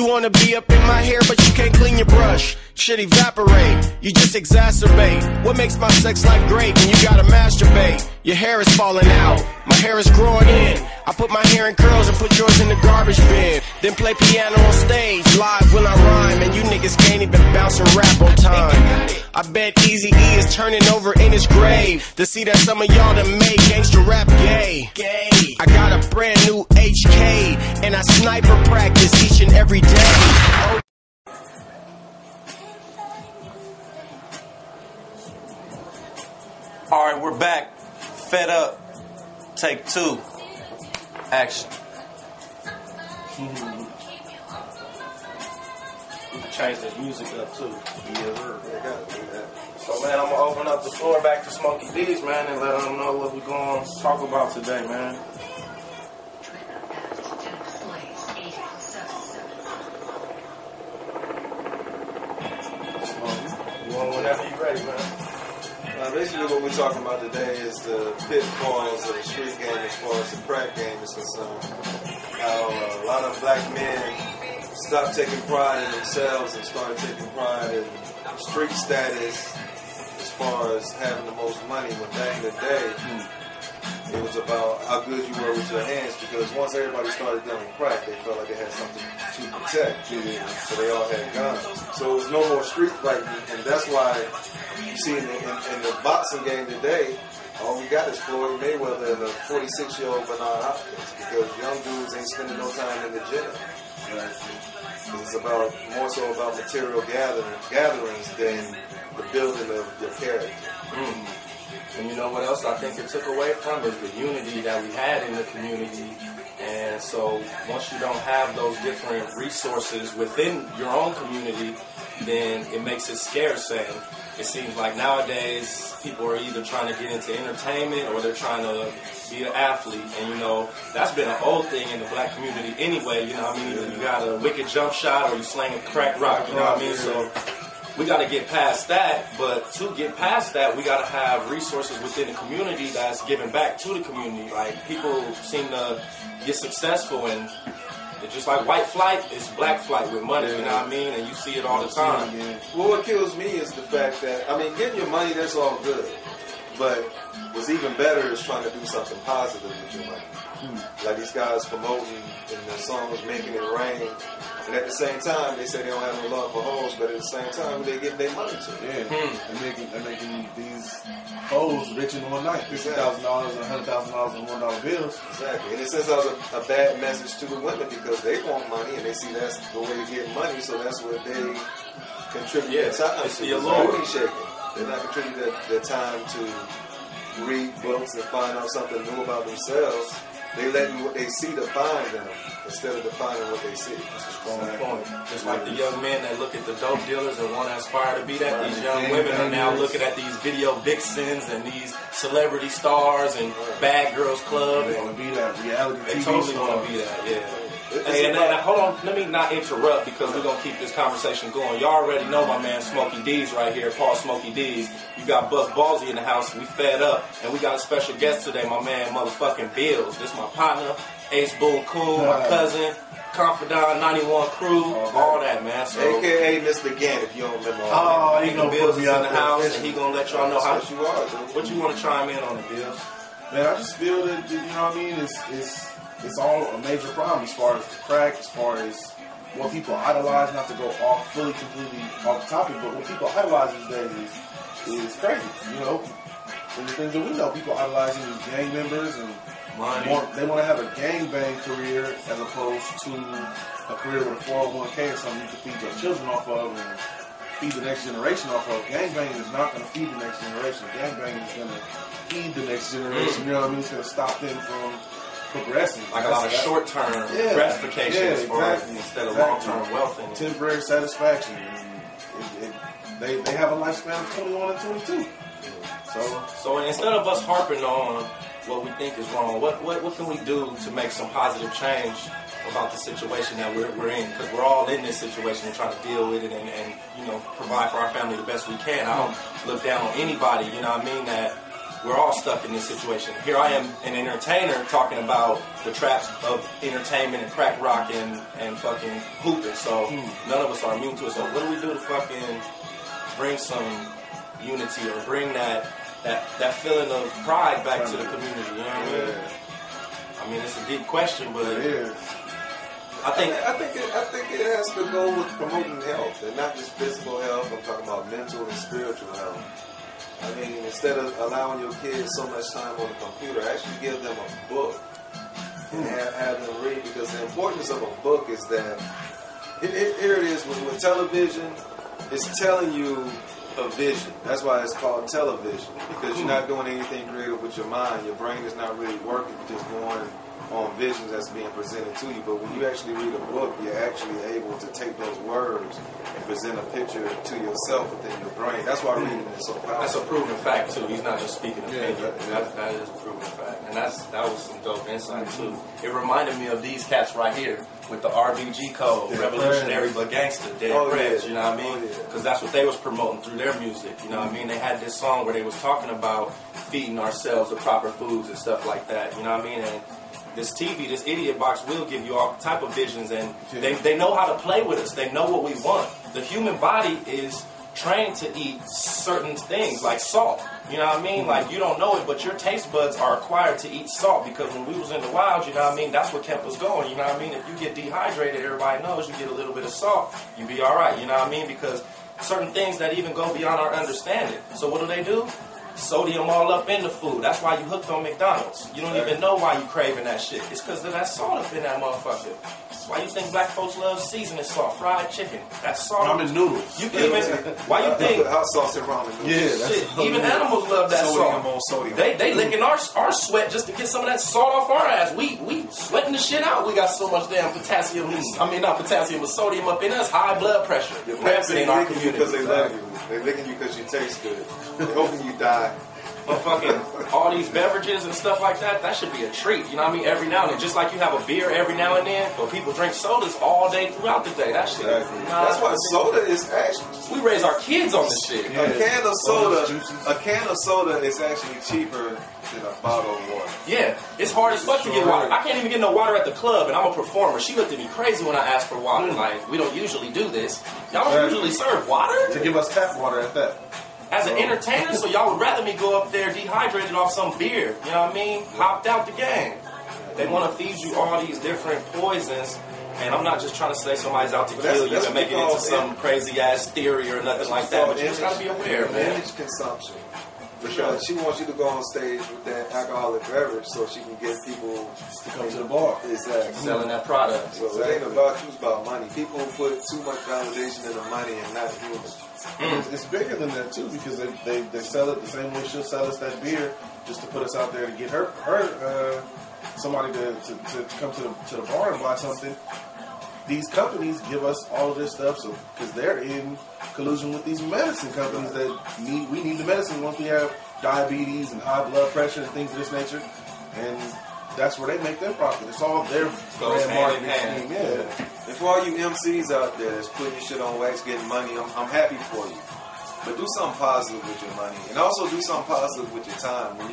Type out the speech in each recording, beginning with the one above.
You wanna be up in my hair, but you can't clean your brush. Shit evaporate, you just exacerbate. What makes my sex life great when you gotta masturbate? Your hair is falling out, my hair is growing in. I put my hair in curls and put yours in the garbage bin. Then play piano on stage, live when I rhyme. And you niggas can't even bounce and rap on time. I bet Eazy-E is turning over in his grave to see that some of y'all done made gangsta rap gay. I got a brand new HK, and I sniper practice each and every day. Oh. Alright, we're back. Fed up. Take 2. Action. Change the music up too. So man, I'm gonna open up the floor back to Smokey Buc, man, and let them know what we're gonna talk about today, man. Whenever you're ready, man. Basically what we're talking about today is the pitfalls of the street game as far as the crack game is concerned. How a lot of black men stopped taking pride in themselves and started taking pride in street status as far as having the most money, when back in the day it was about how good you were with your hands, because once everybody started dealing crack, they felt like they had something to protect. So they all had guns. So it was no more street fighting, and that's why you see in the boxing game today, all we got is Floyd Mayweather and a 46-year-old Bernard Hopkins, because young dudes ain't spending no time in the gym. It's about more so about material gatherings than the building of your character. And you know what else I think it took away from is the unity that we had in the community. And so once you don't have those different resources within your own community, then it makes it scarce. And it seems like nowadays people are either trying to get into entertainment or they're trying to be an athlete. And you know, that's been an old thing in the black community anyway. You know what I mean? Either you got a wicked jump shot or you slang a crack rock, you know what I mean? So we got to get past that, but to get past that, we got to have resources within the community that's giving back to the community. Like, people seem to get successful, and it's just like white flight is black flight with money, you know what I mean? And you see it all the time. Well, what kills me is the fact that, I mean, getting your money, that's all good, but what's even better is trying to do something positive with your money. Like these guys promoting in their songs, Making It Rain. And at the same time, they say they don't have no love for hoes, but at the same time, they get their money to it. Yeah, they're making these hoes rich in one night. $50,000 and $100,000 in $1 bills. Exactly. And it sends out a bad message to the women, because they want money and they see that's the way to get money, so that's what they contribute their time to. It's booty shaking. They're not contributing their time to read books and find out something new about themselves. They let you what they see define them instead of defining what they see. That's a strong point. Just like the young men that look at the dope dealers and want to aspire to be that, these young women are now looking at these video vixens and these celebrity stars and bad girls club. They want to be that reality TV. They totally want to be that, yeah. Hey, and hold on, let me not interrupt, because we're going to keep this conversation going. Y'all already know my man Smokey D's right here, Paul Smokey D's. You got Ballzy in the house, we fed up. And we got a special guest today, my man motherfucking Billz. This my partner, Ace Boone Coon, my cousin, Confidant, 91 Crew, all that, man. So, AKA Mr. Gann, if you don't remember. He gonna Billz is in the house, and he gonna let y'all know how you are. What you want to chime in on the Billz? Man, I just feel that, you know what I mean, it's all a major problem as far as the crack, as far as what people idolize. Not to go off completely off the topic, but what people idolize these days is crazy. You know, and the things that we know, people idolizing these gang members and they want to have a gangbang career as opposed to a career with a 401k or something you can feed your children off of and feed the next generation off of. Gangbang is not going to feed the next generation. Gangbang is going to feed the next generation. You know what I mean? It's going to stop them from progressing. Like a lot of short-term gratification instead of long-term wealth. And temporary satisfaction. They have a lifespan of 21 and 22. So instead of us harping on what we think is wrong, what can we do to make some positive change about the situation that we're in? Because we're all in this situation and trying to deal with it and you know, provide for our family the best we can. I don't look down on anybody, you know what I mean, that we're all stuck in this situation. Here I am, an entertainer, talking about the traps of entertainment and crack rock and fucking hooping. So none of us are immune to it. So what do we do to fucking bring some unity or bring that feeling of pride back to the community? You know what I mean? I mean, it's a deep question, but it is. I think it has to go with promoting health, and not just physical health. I'm talking about mental and spiritual health. I mean, instead of allowing your kids so much time on the computer, actually give them a book and have them read. Because the importance of a book is that here it is with television. It's telling you a vision. That's why it's called television, because you're not doing anything creative with your mind. Your brain is not really working. You're just going on visions that's being presented to you. But when you actually read a book, you're actually able to take those words and present a picture to yourself within your brain. That's why reading is so powerful. That's a proven fact too. He's not just speaking opinion. That is a proven fact, and that was some dope insight too. It reminded me of these cats right here with the RBG code, revolutionary but gangster, dead Preds. You know what I mean? Because that's what they was promoting through their music. You know what I mean? They had this song where they was talking about feeding ourselves the proper foods and stuff like that. You know what I mean? And this TV, this idiot box will give you all type of visions, and they know how to play with us. They know what we want. The human body is trained to eat certain things like salt. You know what I mean? Like, you don't know it, but your taste buds are acquired to eat salt, because when we was in the wild, you know what I mean, that's what kept us going. You know what I mean? If you get dehydrated, everybody knows you get a little bit of salt, you be all right. You know what I mean? Because certain things that even go beyond our understanding. So what do? Sodium all up in the food. That's why you hooked on McDonald's. You don't even know why you craving that shit. It's because of that salt up in that motherfucker. Why you think black folks love seasoning salt, fried chicken? That's salt. Ramen noodles. You can even. Why you think hot sauce and ramen noodles? Yeah, that's shit. Even animals love that sodium salt. On sodium. They licking our sweat just to get some of that salt off our ass. We sweating the shit out. We got so much damn potassium. I mean, not potassium, but sodium up in us. High blood pressure. Your parents ain't licking you because they love you. They licking you because you taste good. They're hoping you die. But fucking all these beverages and stuff like that, that should be a treat. You know what I mean? Every now and then. Just like you have a beer every now and then, but people drink sodas all day throughout the day. That shit. That's why soda is actually... We raise our kids on this shit. A can of soda is actually cheaper than a bottle of water. Yeah. It's hard as fuck to get water. I can't even get no water at the club, and I'm a performer. She looked at me crazy when I asked for water. Like, we don't usually do this. Y'all don't usually serve water? To give us tap water at that. As an entertainer, so y'all would rather me go up there dehydrated off some beer, you know what I mean? Hopped out the game. They want to feed you all these different poisons, and I'm not just trying to say somebody's out to kill you and make it into some crazy ass theory or nothing like that, but you just gotta be aware, man. Image consumption. Because she wants you to go on stage with that alcoholic beverage so she can get people to come to the bar. Exactly. Selling that product. So it ain't about you, it's about money. People put too much validation in the money and not humans. It's bigger than that too, because they sell it the same way she'll sell us that beer just to put us out there to get her somebody to come to the bar and buy something. These companies give us all of this stuff, so because they're in collusion with these medicine companies that we need the medicine once we have diabetes and high blood pressure and things of this nature, and that's where they make their profit. It's all their brand marketing scheme. Yeah. And for all you MCs out there that's putting your shit on wax, getting money, I'm happy for you. But do something positive with your money, and also do something positive with your time. When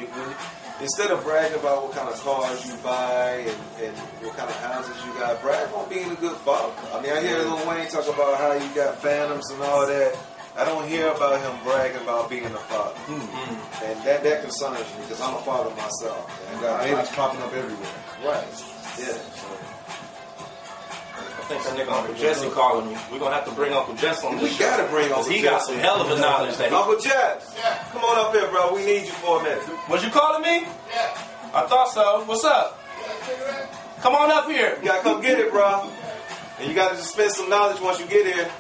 instead of bragging about what kind of cars you buy and what kind of houses you got, brag on being a good father. I mean, I hear Lil Wayne talk about how you got phantoms and all that. I don't hear about him bragging about being a father. And that concerns me, because I'm a father myself. And got babies popping up everywhere. Right. Yeah. I think that nigga Uncle Jesse calling me. We're going to have to bring Uncle Jess on this show. We got to bring Uncle Jesse. He got some hell of a knowledge that Uncle Jess, come on up here, bro. We need you for a minute. Was you calling me? Yeah. I thought so. What's up? Come on up here. You got to come get it, bro. And you got to dispense some knowledge once you get here.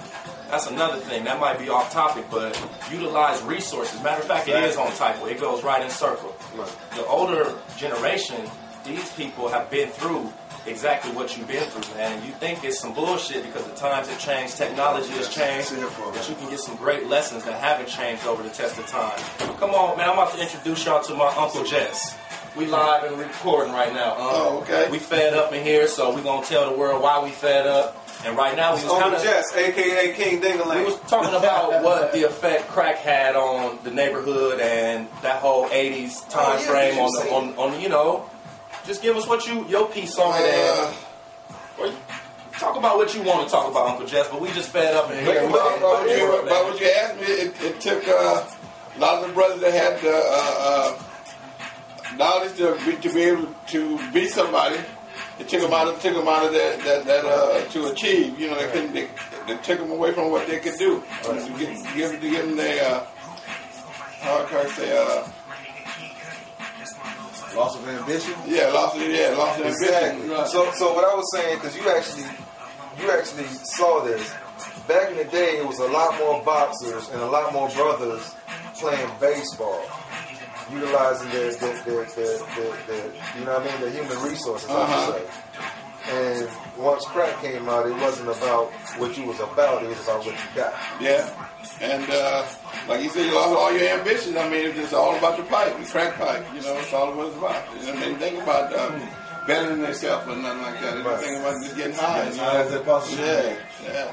That's another thing. That might be off topic, but utilize resources. Matter of fact, it is on typo. It goes right in circle. Right. The older generation, these people have been through exactly what you've been through, man. And you think it's some bullshit because the times have changed, technology has changed, but you can get some great lessons that haven't changed over the test of time. Come on, man. I'm about to introduce y'all to my Uncle Jess. We live and recording right now. Okay. We fed up in here, so we're going to tell the world why we fed up. And right now, we was Uncle kind of Jess, a.k.a. King Dingaling. we was talking about what the effect crack had on the neighborhood and that whole '80s time frame on you know. Just give us your piece on it, and talk about what you want to talk about, Uncle Jess. But we just fed up in here. But what you asked me, it took a lot of the brothers that had the knowledge to be able to be somebody. It took them out of that to achieve. You know, they took them away from what they could do. To give them their how can I say Loss of ambition. Yeah, loss of ambition. Exactly. Right. So what I was saying, because you actually saw this. Back in the day, it was a lot more boxers and a lot more brothers playing baseball, utilizing the you know what I mean, the human resources, I should say. And once crack came out, it wasn't about what you was about, it was about what you got. Yeah. And like you said, you lost all your ambitions. I mean, it's just all about the pipe, the crack pipe. You know, it's all it was about. You know, they didn't think about bettering themselves or nothing like that. They didn't think about just getting high. As high as they possibly can. Yeah.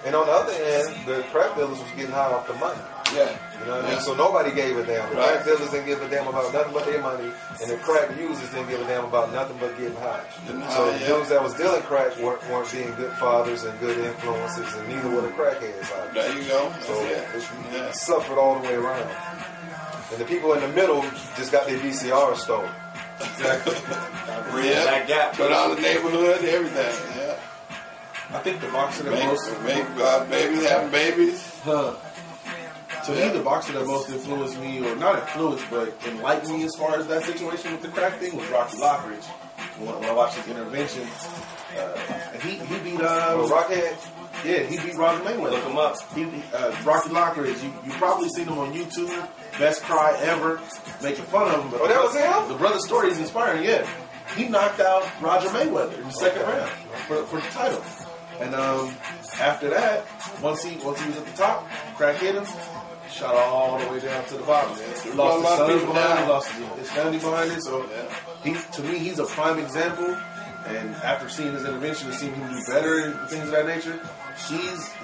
And on the other hand, the crack dealers was getting high off the money. Yeah. You know what I mean? So nobody gave a damn. The crack dealers didn't give a damn about nothing but their money, and the crack users didn't give a damn about nothing but getting high. So the dudes that was dealing crack weren't being good fathers and good influences, and neither were the crackheads out there. There you go. So it suffered all the way around. And the people in the middle just got their VCR stolen. Exactly. That gap. Go down the neighborhood, everything. Yeah. I think the boxer that most babies having babies. To me, the boxer that most influenced me, or not influenced, but enlightened me as far as that situation with the crack thing was Rocky Lockridge. When I watched his intervention, and he beat Rockhead. Yeah, he beat Roger Mayweather. Look him up. Rocky Lockridge. You probably seen him on YouTube. Best cry ever, making fun of him. But that was him. The brother's story is inspiring. Yeah, he knocked out Roger Mayweather in the second round for the title. And after that, once he was at the top, crack hit him. Shot all the way down to the bottom. He lost his son behind it, lost his family behind it. So to me, he's a prime example. And after seeing his intervention and seeing him do better and things of that nature,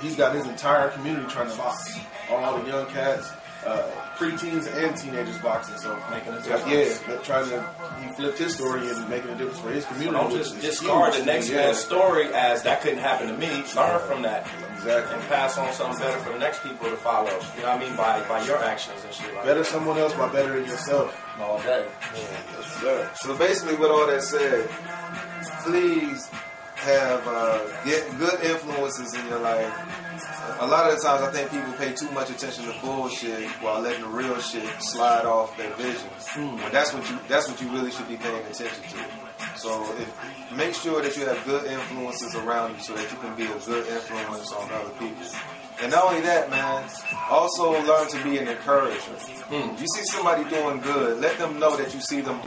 he's got his entire community trying to box. All the young cats, preteens and teenagers boxing. So making a difference. He flipped his story and making a difference for his community. So don't just discard the next man's story as that couldn't happen to me. Learn from that. Exactly. And pass on something better for the next people to follow. You know what I mean? By your actions and shit like better someone else by bettering yourself. all day. Yes, sir. So basically, with all that said, please have get good influences in your life. A lot of the times, I think people pay too much attention to bullshit while letting the real shit slide off their vision. And that's what you really should be paying attention to. So make sure that you have good influences around you so that you can be a good influence on other people. And not only that, man, also learn to be an encourager. You see somebody doing good, let them know that you see them